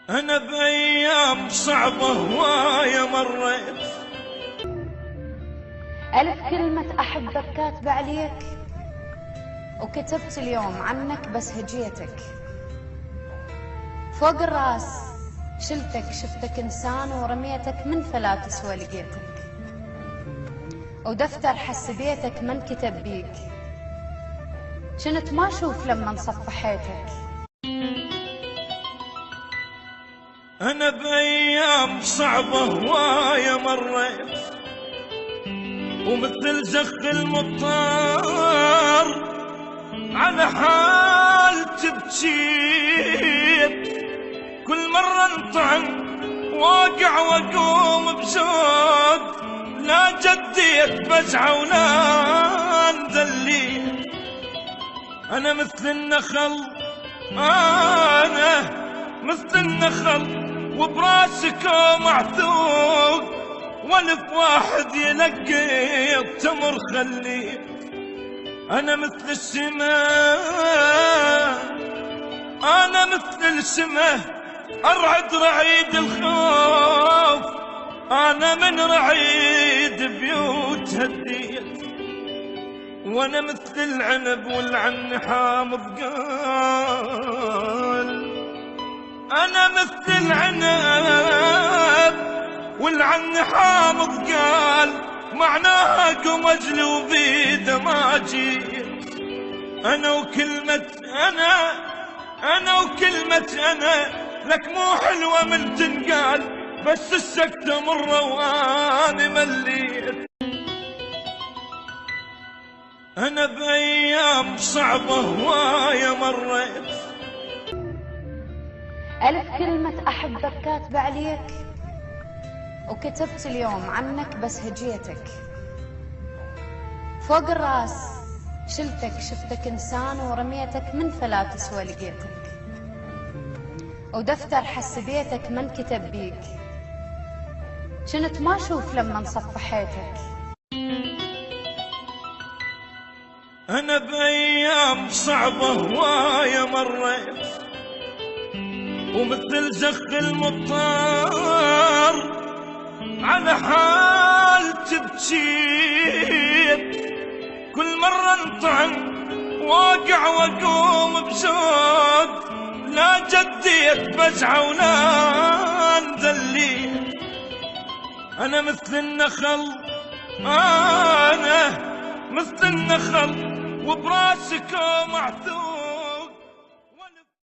أنا بأيام صعبة هواية مريت. ألف كلمة أحبك كاتبة عليك، وكتبت اليوم عنك بس هجيتك. فوق الراس شلتك شفتك إنسان، ورميتك من فلا تسوى لقيتك. ودفتر حس بيتك من كتب بيك، كنت ما أشوف لما صفحيتك. أنا بأيام صعبة هواية مريت، ومثل زخ المطار على حالتي بجيت. كل مرة انطعن واقع واقوم بزود، لا جديت بزعة ولا انذليت. أنا مثل النخل، أنا مثل النخل وبراسك معثوق، والف واحد يلقي التمر خليت. أنا مثل السماء، أنا مثل السماء أرعد رعيد الخوف. أنا من رعيد بيوت هديت، وأنا مثل العنب والعن حامض قال. أنا مثل العنب والعن حامض قال، معناها قمجل وبيده ما جيت. أنا وكلمة أنا وكلمة أنا لك مو حلوة من تنقال، بس السكتة مرة وأنا مليت. أنا بأيام صعبة هواية مريت. ألف كلمة أحبك كاتبة عليك، وكتبت اليوم عنك بس هجيتك. فوق الراس شلتك شفتك إنسان، ورميتك من فلا تسوى لقيتك. ودفتر حس بيتك من كتب بيك، كنت ما أشوف لما صفحيتك. أنا بأيام صعبة هواية مريت، ومثل زخ المطار على حالتي بجيت. كل مرة انطعن واقع واقوم بزود، لا جديت بزعة ولا انذليت. أنا مثل النخل، أنا مثل النخل وبراسك معثور.